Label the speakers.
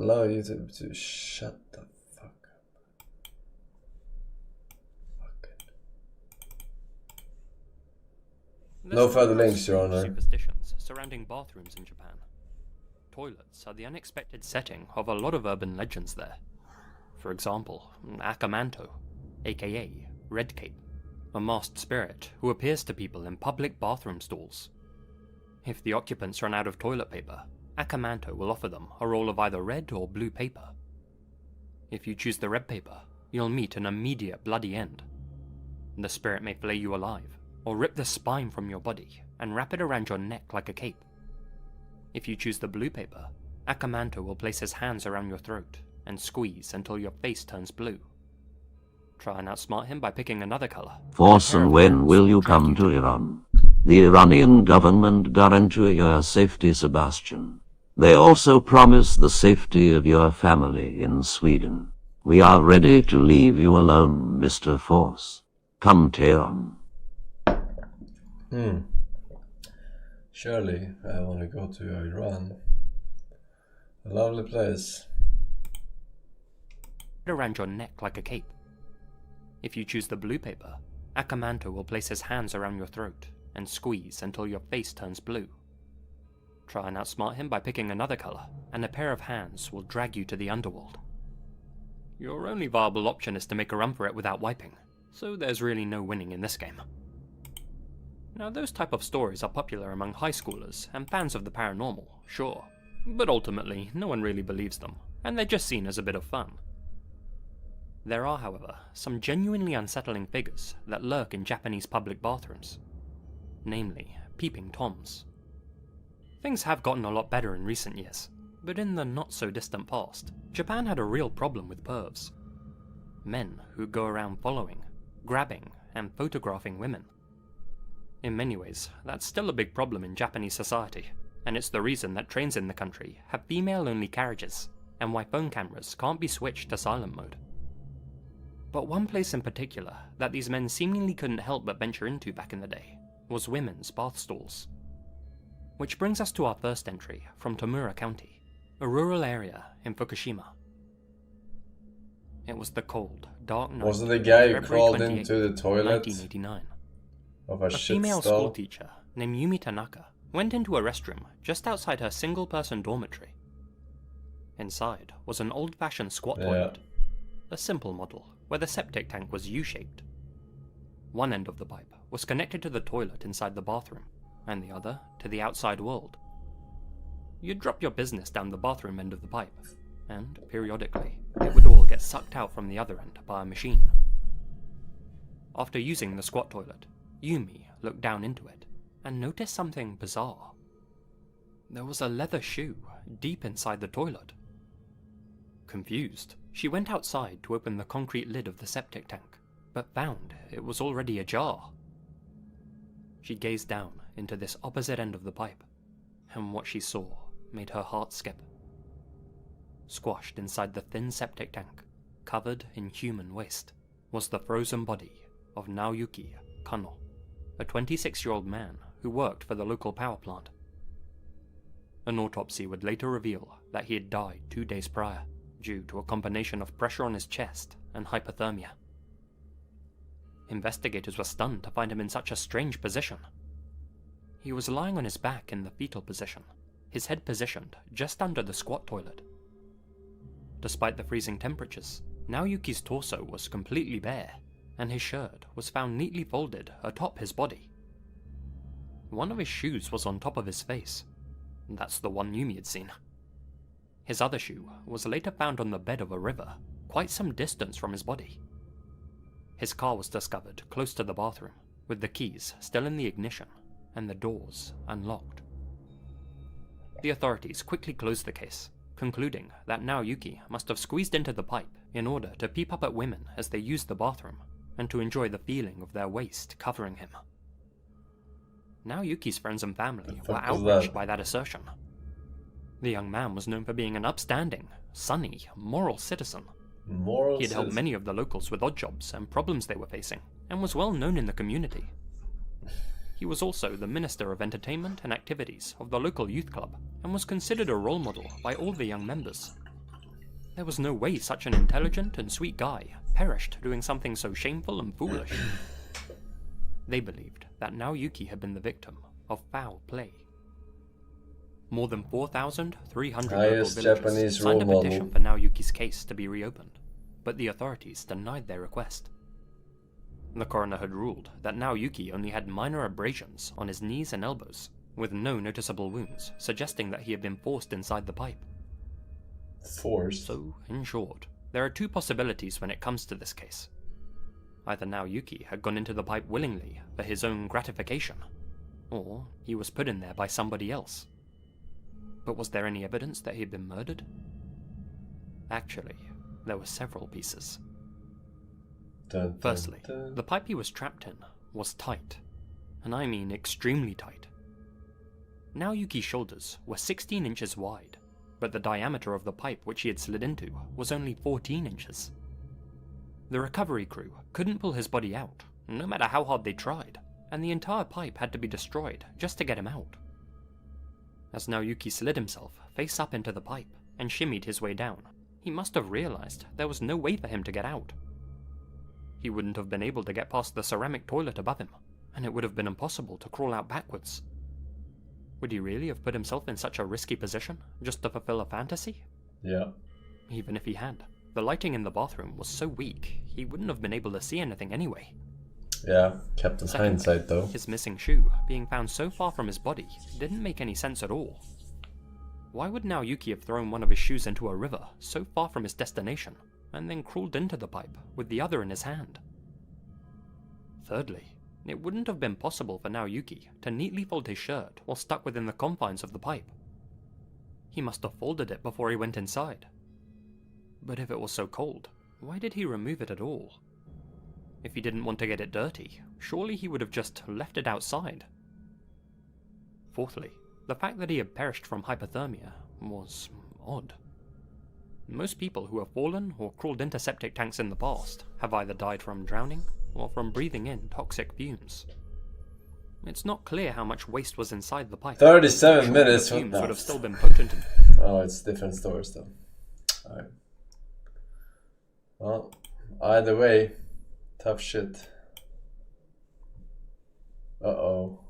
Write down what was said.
Speaker 1: allow you to shut the fuck up. Fucking. No further links, Your Honor.
Speaker 2: Superstitions surrounding bathrooms in Japan. Toilets are the unexpected setting of a lot of urban legends there. For example, Akamanto, aka Red Cape, a masked spirit who appears to people in public bathroom stalls. If the occupants run out of toilet paper, Akamanto will offer them a roll of either red or blue paper. If you choose the red paper, you'll meet an immediate bloody end. The spirit may flay you alive, or rip the spine from your body and wrap it around your neck like a cape. If you choose the blue paper, Akamanto will place his hands around your throat and squeeze until your face turns blue. Try and outsmart him by picking another color.
Speaker 3: Forsen, when will you come to Iran? The Iranian government guarantee your safety, Sebastian. They also promise the safety of your family in Sweden. We are ready to leave you alone, Mr. Force. Come, Tehran.
Speaker 1: Surely I want to go to Iran. A lovely place.
Speaker 2: Around your neck like a cape. If you choose the blue paper, Akamanto will place his hands around your throat and squeeze until your face turns blue. Try and outsmart him by picking another color, and a pair of hands will drag you to the underworld. Your only viable option is to make a run for it without wiping, so there's really no winning in this game. Now, those type of stories are popular among high schoolers and fans of the paranormal, sure, but ultimately no one really believes them, and they're just seen as a bit of fun. There are, however, some genuinely unsettling figures that lurk in Japanese public bathrooms, namely peeping toms. Things have gotten a lot better in recent years, but in the not-so-distant past, Japan had a real problem with pervs. Men who go around following, grabbing, and photographing women. In many ways, that's still a big problem in Japanese society, and it's the reason that trains in the country have female-only carriages, and why phone cameras can't be switched to silent mode. But one place in particular that these men seemingly couldn't help but venture into back in the day was women's bath stalls. Which brings us to our first entry from Tomura County, a rural area in Fukushima. It was the cold, dark night.
Speaker 1: Wasn't the guy who
Speaker 2: February
Speaker 1: crawled
Speaker 2: 28th,
Speaker 1: into the toilet
Speaker 2: 1989.
Speaker 1: of a
Speaker 2: A
Speaker 1: shit
Speaker 2: female
Speaker 1: stall?
Speaker 2: school teacher named Yumi Tanaka went into a restroom just outside her single-person dormitory. Inside was an old-fashioned squat toilet, a simple model where the septic tank was U-shaped. One end of the pipe was connected to the toilet inside the bathroom, and the other to the outside world. You'd drop your business down the bathroom end of the pipe, and periodically it would all get sucked out from the other end by a machine. After using the squat toilet, Yumi looked down into it and noticed something bizarre. There was a leather shoe deep inside the toilet. Confused, she went outside to open the concrete lid of the septic tank, but found it was already ajar. She gazed down into this opposite end of the pipe, and what she saw made her heart skip. Squashed inside the thin septic tank, covered in human waste, was the frozen body of Naoyuki Kano, a 26-year-old man who worked for the local power plant. An autopsy would later reveal that he had died 2 days prior, due to a combination of pressure on his chest and hypothermia. Investigators were stunned to find him in such a strange position. He was lying on his back in the fetal position, his head positioned just under the squat toilet. Despite the freezing temperatures, Naoyuki's torso was completely bare, and his shirt was found neatly folded atop his body. One of his shoes was on top of his face. That's the one Yumi had seen. His other shoe was later found on the bed of a river, quite some distance from his body. His car was discovered close to the bathroom, with the keys still in the ignition and the doors unlocked. The authorities quickly closed the case, concluding that Naoyuki must have squeezed into the pipe in order to peep up at women as they used the bathroom, and to enjoy the feeling of their waist covering him. Naoyuki's friends and family were outraged by that assertion. The young man was known for being an upstanding, sunny, moral citizen. He had helped many of the locals with odd jobs and problems they were facing, and was well known in the community. He was also the Minister of Entertainment and Activities of the local youth club, and was considered a role model by all the young members. There was no way such an intelligent and sweet guy perished doing something so shameful and foolish. They believed that Naoyuki had been the victim of foul play. More than 4,300 local
Speaker 1: Highest
Speaker 2: villagers
Speaker 1: Japanese
Speaker 2: signed a
Speaker 1: role
Speaker 2: petition
Speaker 1: model.
Speaker 2: for Naoyuki's case to be reopened, but the authorities denied their request. The coroner had ruled that Naoyuki only had minor abrasions on his knees and elbows, with no noticeable wounds, suggesting that he had been forced inside the pipe.
Speaker 1: Forced?
Speaker 2: So, in short, there are two possibilities when it comes to this case. Either Naoyuki had gone into the pipe willingly for his own gratification, or he was put in there by somebody else. But was there any evidence that he had been murdered? Actually, there were several pieces.
Speaker 1: Dun, dun,
Speaker 2: Firstly,
Speaker 1: dun.
Speaker 2: the pipe he was trapped in was tight, and I mean extremely tight. Naoyuki's shoulders were 16 inches wide, but the diameter of the pipe which he had slid into was only 14 inches. The recovery crew couldn't pull his body out, no matter how hard they tried, and the entire pipe had to be destroyed just to get him out. As Naoyuki slid himself face up into the pipe and shimmied his way down, he must have realized there was no way for him to get out. He wouldn't have been able to get past the ceramic toilet above him, and it would have been impossible to crawl out backwards. Would he really have put himself in such a risky position just to fulfill a fantasy?
Speaker 1: Yeah.
Speaker 2: Even if he had, the lighting in the bathroom was so weak, he wouldn't have been able to see anything anyway.
Speaker 1: Yeah, Captain
Speaker 2: Secondly,
Speaker 1: Hindsight though.
Speaker 2: his missing shoe being found so far from his body didn't make any sense at all. Why would Naoyuki have thrown one of his shoes into a river so far from his destination, and then crawled into the pipe with the other in his hand? Thirdly, it wouldn't have been possible for Naoyuki to neatly fold his shirt while stuck within the confines of the pipe. He must have folded it before he went inside. But if it was so cold, why did he remove it at all? If he didn't want to get it dirty, surely he would have just left it outside. Fourthly, the fact that he had perished from hypothermia was odd. Most people who have fallen or crawled into septic tanks in the past have either died from drowning or from breathing in toxic fumes. It's not clear how much waste was inside the pipe.
Speaker 1: 37
Speaker 2: Surely
Speaker 1: minutes.
Speaker 2: the
Speaker 1: What
Speaker 2: fumes
Speaker 1: the
Speaker 2: would have still been potent enough.
Speaker 1: Oh, it's different stories though. Alright. Well, either way, tough shit. Uh-oh.